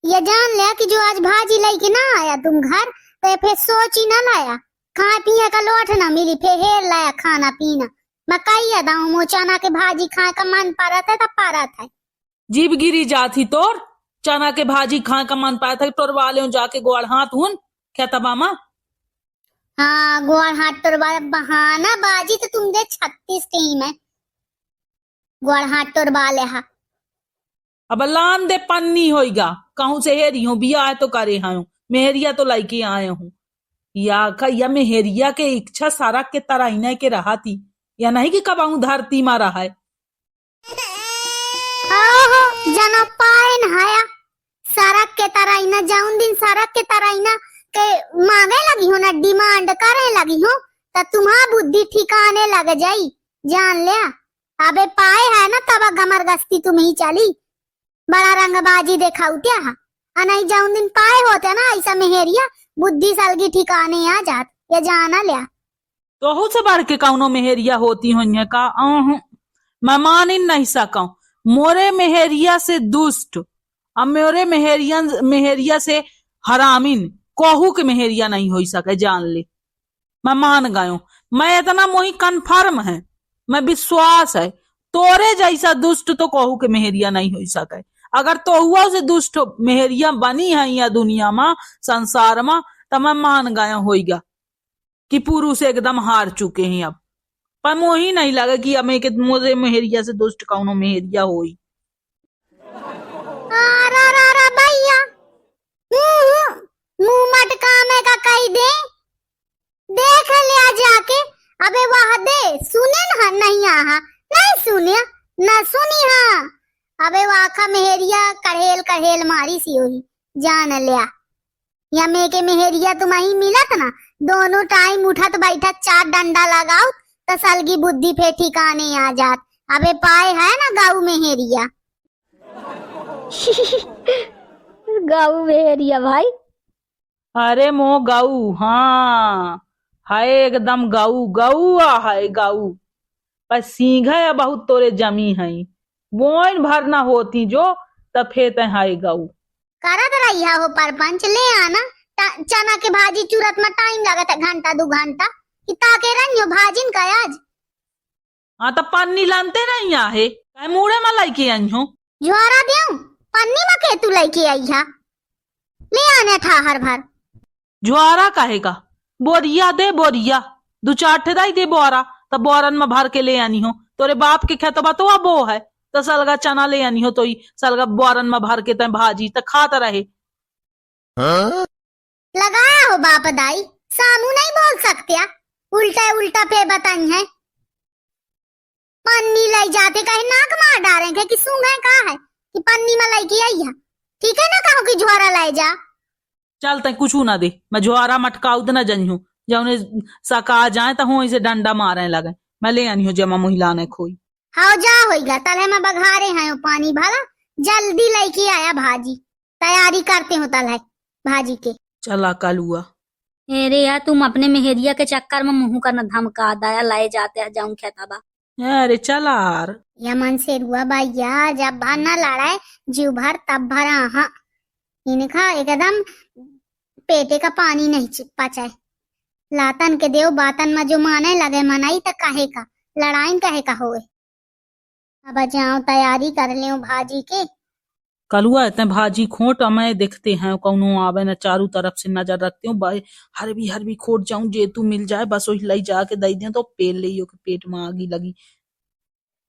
ये जान लिया कि जो आज भाजी लेके ना आया तुम घर तो फिर सोच ही ना लाया। खाए पिए का लोट ना मिली फिर हेर लाया खाना पीना। मैं कही दाऊ मो चना के भाजी खाए का मन पा था तब पा रहा था। जीभ गिरी जाती तोर चना के भाजी खाए का मन पाया था तोरवा ले जाके गोड़ हाथ हून क्या तबामा। हाँ गोड़ हाथ तोड़वा बहाना बाजी तो तुम दे 36 टीम है। गोड़ हाथ तोड़वा ले हा। अब लान दे पन्नी होइगा कहूं से हेरी हूँ बिया तो करे हूँ मेहरिया तो लाइके आए हूँ या मेहरिया के इच्छा सारा के तरह के रहा थी या नहीं कि कब आऊं धरती मारा है। ओहो जना पाए नहाया सड़क के तरह ही ना जाऊं दिन सड़क के तरह ही ना के मांगे लगी हो ना डिमांड करे लगी हो तो तुम्हारा बुद्धि ठिकाने लग जाई। जान लिया अबे पाए है ना तब गमर गस्ती तुम्हें चली बड़ा रंगबाजी देखाऊ क्या नहीं जाऊं दिन पाए होते ना ऐसा मेहरिया बुद्धि सलगी ठिकाने आ जात ये जाना लिया। तो से बढ़ के कौनो मेहरिया होती हुई का मैं मान ही नहीं सका मोरे मेहरिया से दुष्ट अब मेरे मेहरिया से हरामिन कोहू के मेहरिया नहीं हो सके जान ले। मैं मान गयो मैं इतना मोही कन्फर्म है मैं विश्वास है तोरे जैसा दुष्ट तो कोहू के मेहरिया नहीं हो सके। अगर तो हुआ से दुष्ट मेहरिया बनी है या दुनिया में संसार में तो मैं मान गया होगा कि पुरुष एकदम हार चुके हैं अब पर मोही नहीं लगा कि हमें के मोरे मेहरिया से दुष्ट कौनो मेहरिया होई। भैया मुंह मटका में का कही दे देख लिया जाके अबे वह दे सुने ना नहीं आहा नहीं सुने ना सुनी हाँ अबे वाखा मेहरिया कढ़ेल कढ़ेल मारी सी हुई जान लिया या मे के मेहरिया तुम्हारी मिलत ना दोनों टाइम उठत बैठत 4 डंडा लगाओ तो सलगी बुद्धि पे ठिकाने आ जात। अबे पाए है ना गाऊ मेहरिया गाऊ मेहरिया भाई। अरे मो गाऊ हाँ है एकदम गाऊ गाऊ है गाऊ पर सींघा या बहुत तोरे जमी है बोइन भर ना होती जो तब फेत है गाऊ करत रही हो परपंच ले आना चना के भाजी चूरत में टाइम लगत है घंटा 2 घंटा कि ताके रहियो भाजिन का आज। हाँ तो पन्नी लानते नहीं आहे कहे मुड़े में लाइके आई हो ज्वारा देऊ पन्नी में के तू लेके आई हा ले आने ठा हर भर ज्वारा कहेगा बोरिया दे बोरिया 2-4 ठेदाई दे बोरा तब बोरन में भर के ले आनी हो तोरे बाप के खेतबा तो अब वो है तो सलगा चना ले आनी हो तो ही सलगा बोरन में भर के तय भाजी तो खाता रहे। लगाया हो बाप दाई सामू नहीं बोल सकते उल्टा उल्टा पे बताई है पन्नी लाई जाते कहे नाक मार डालेंगे कि सूंघे का है कि पन्नी में लाई के आई है ठीक है ना कहो कि ज्वारा लाई जा चल तय कुछ ना दे मैं ज्वारा मटका उतना जनी हूँ जब उन्हें सका जाए तो हो इसे डंडा मारे लगे मैं ले आनी हूँ जमा महिला ने खोई हाँ जा होगा तले में बघारे हैं पानी भरा जल्दी लेके आया भाजी तैयारी करते हो तले भाजी के चला कलुआ। अरे यार तुम अपने मेहरिया के चक्कर में मुंह का न धमका दाया लाए जाते हैं जाऊं खेताबा। अरे चला या मन से रुआ भैया जब बार ना लड़ाए जीव भर तब भरा हाँ इनका एकदम पेटे का पानी नहीं पचाए लातन के देव बातन में जो माने लगे मनाई तो कहे का लड़ाई कहे का होए। अब जाओ तैयारी कर ले भाजी के कलुआ इतने भाजी खोट मैं देखते हैं कौनो आवे न चारों तरफ से नजर रखती हूँ हरबी खोट जाऊं जे तू मिल जाए बस वही लाई जाके दई दे तो पेल ले के पेट में आगी लगी।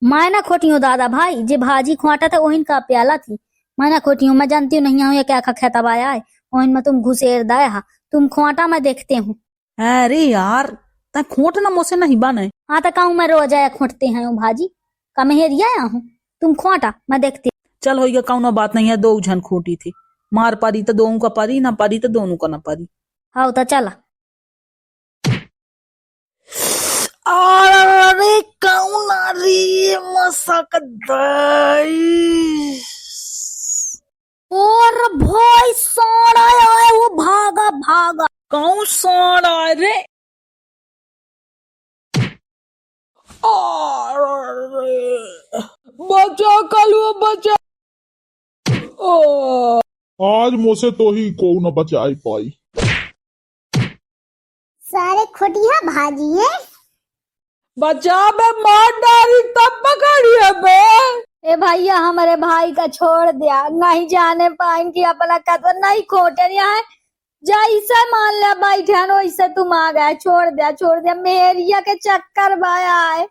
मैं ना खोटी हूँ दादा भाई जे भाजी खोटा था ओहिन का प्याला थी मैं ना खोटी हूँ मैं जानती हूँ नहीं हूँ क्या खेताबा आया है ओहिन में तुम घुसेर दाया तुम खोटा मैं देखते हूँ। अरे यार ता खोट ना मोसे नहीं बने हाँ तो कहूँ मैं रोज आया खोटते हैं भाजी का मेहरिया आया हूँ तुम खोटा मैं देखती चल होइगा कौनो बात नहीं है 2 जन खोटी थी मार पारी तो दोनों का पारी ना पारी तो दोनों का ना पारी। हाँ तो चला अरे कौन रे मसक और भाई साड़ा आए वो भागा भागा कौन साड़ा रे बचा कलुआ बचा ओ आज मोसे तो ही को न बचाई पाई। सारे खोटिया भाजी है। बचा बे, मार डाली तब पकड़िए बे। ए भैया हमारे भाई का छोड़ दिया, नहीं जाने पाइन की अपना कदर नहीं खोटे यहाँ जैसे मान लिया बैठन वैसे तुम आ गए। छोड़ दिया मेहरिया के चक्कर बाया है।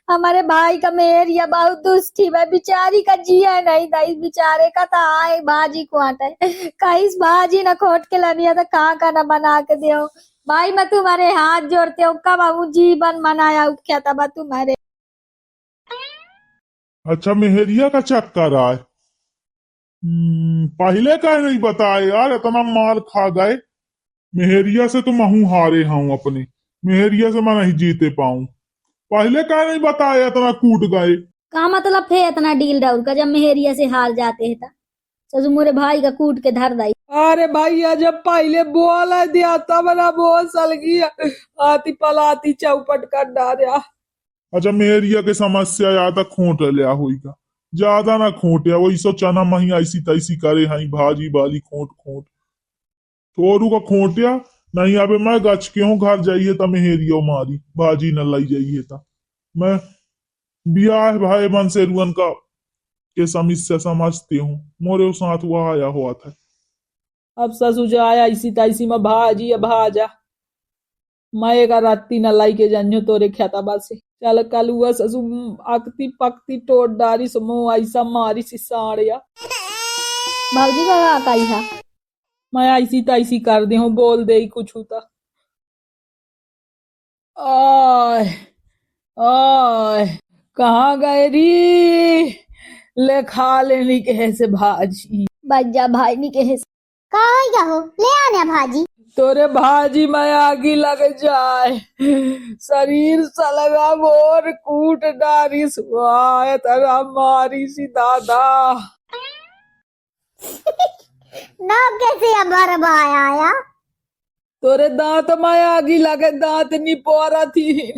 हमारे भाई का मेहरिया बहुत दुष्टी है, बिचारी का जिया नहीं दई, बेचारे का था आए भाजी खोटे कहीं भाजी न खोट के लनिया तो कहाँ का न बना के दो। भाई मैं तुम्हारे हाथ जोड़ते हो, कब बाबू जीवन मनाया क्या था तुम्हारे। अच्छा मेहरिया का चक्कर आए। पहले का नहीं बताए यार, इतना मार खा गए। मेहरिया से तो महू हारे हूँ अपने, मेहरिया से मैं नहीं जीते पाऊं। पहले का नहीं बताया, इतना कूट गए। का मतलब है इतना डील डाउल का, जब मेहरिया से हार जाते है तो मोरे भाई का कूट के धर दाई। अरे भैया जब पहले बोल दिया तब ना बोल सल गया, आती पलाती चौपट कर डालिया। अच्छा मेहरिया के समस्या या तक खोट लिया होगा, ज्यादा ना खोटिया, वही सो चना मही ऐसी तैसी करे हई भाजी बाली खोट खोट छोरू का खोटिया। नहीं अबे मैं गच के हूँ घर जाइए तो मेहरिया मारी भाजी न लाई जाइए था। मैं ब्याह भाई मन से रुअन का के समस्या समझती हूँ, मोरे साथ हुआ आया हुआ था। अब ससु जाया इसी तैसी में भाजी या भाजा, मैं एक राती न लाई के जन्यो तोरे ख्याता बासे। चल कल हुआ ससु अकती पकती टोट डारी समो ऐसा मारी सी साड़िया। भाजी का काई था मैं ऐसी तैसी कर दे हूँ, बोल दे ही कुछ होता। आय आय कहाँ गए री, ले खा लेनी के से भाजी। बज्जा भाई नी के कहा हो ले आने भाजी। तोरे भाजी में आगी लग जाए, शरीर सलगा मोर कूट डारी सुहाए तरा मारी सी दादा। ना कैसे अबर आया। तोरे दांत में आगी लगे, दांत निपोरा थी।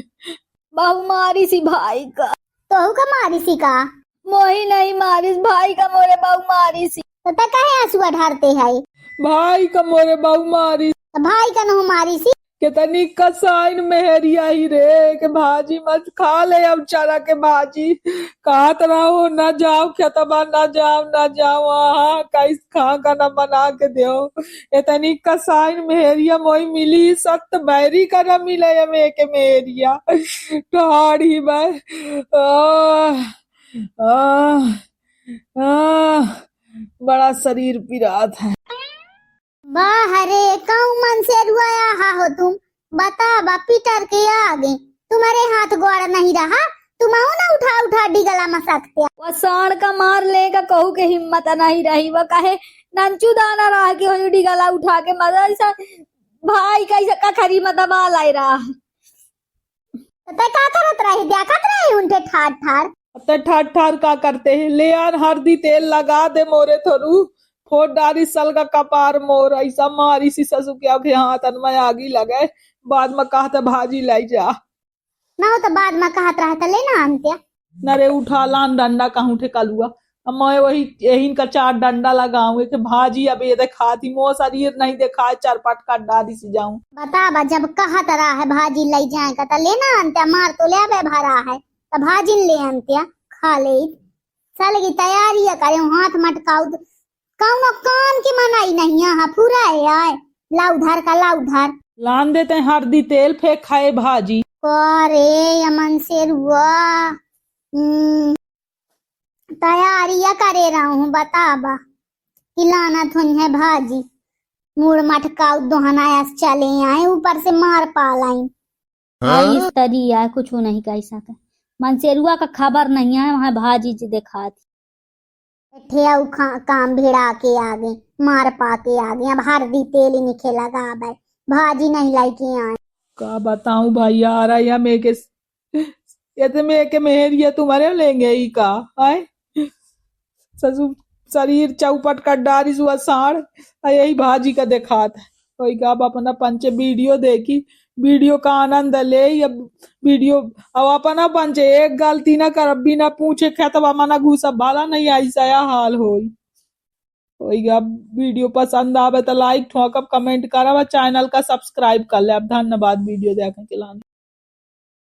बहु मारी सी भाई का, तो का मारी सी का मोही नहीं मारिस भाई का मोरे बहु मारी सी। तो कहे आंसुआ ढारते है। भाई का मोरे बहु मारी, तो भाई का नहु मारी सी। कितनी कसाइन मेहरिया ही रे के भाजी मत खा ले। अब चरा के भाजी कहा तरह हो, न जाओ खेतबा न जाओ वहाँ कैस खा का न बना के दो। इतनी कसाइन मेहरिया मोई मिली, सत बैरी का न मिले हमें के मेहरिया ठाड़ी में। बड़ा शरीर पिरात है। बाहरे काऊ मन से रुआया हा हो तुम, बता बा पीटर के आगे तुम्हारे हाथ गोड़ नहीं रहा, तुम आओ ना उठा उठा डिगला में सकते। वो साण का मार लेगा कहू के हिम्मत नहीं रही, वो कहे नंचू दाना रहा के हो डिगला उठा के मजा ऐसा भाई कैसे कखरी में दबा लाई रहा। तो का करत रही, देखत रही उनके ठार ठार। तो ठार ठार का करते हैं, ले आन हल्दी तेल लगा दे मोरे थोरू, फोड़ डारी सल का कपार मोर ऐसा मारी सी ससु के हाथ में आगी लगे। बाद में कहता भाजी लाई जा, ना हो तो बाद में कहत रहा था लेना अंत्या। नरे उठा लान डंडा कहूँ ठे कलुआ। अब मैं वही यही का 4 डंडा लगाऊंगे कि भाजी अब ये दिखाती मो शरीर नहीं दिखाए, चरपट कर डाली सी जाऊं। बता बा जब कहत रहा है भाजी ले जाएगा तो लेना अंत्या, मार तो ले आवे भरा है तो भाजी ले अंत्या खा ले। चल की तैयारी करे हाथ मटकाऊ, कौनो काम की मनाई नहीं यहाँ पूरा है आए ला उधार का ला उधार। लान देते हैं हल्दी तेल, फेंक खाए भाजी। करे यमन से रुआ तैयारियां करे रहा हूँ, बताबा खिलाना थोड़ी है भाजी। मुड़ मटकाऊ दोहनाया चले आए, ऊपर से मार पालाई। इस तरिया है कुछ नहीं कह सके, मनसेरुआ का खबर नहीं है वहाँ भाजी जी देखा थी। काम भिड़ा के आगे मार पा के आगे, अब हल्दी तेल ही निखे लगा भाई भाजी नहीं लाई के आए। का बताऊं भाई आ रहा है मेरे ये तो मेरे के मेहरिया तुम्हारे लेंगे ही का आए ससुर शरीर चौपट कर डारी सुआ साड़ यही भाजी का देखा था। कोई का अब अपना पंचे वीडियो देखी, वीडियो का आनंद ले। अब वीडियो अब अपना पंचे एक गलती ना कर बिना पूछे खेतवा मना घुसा भाला नहीं ऐसा हाल होई। वही अब वीडियो पसंद आवे तो लाइक ठोकब, कमेंट करब, चैनल का सब्सक्राइब कर ले। अब धन्यवाद वीडियो देखने के लिए।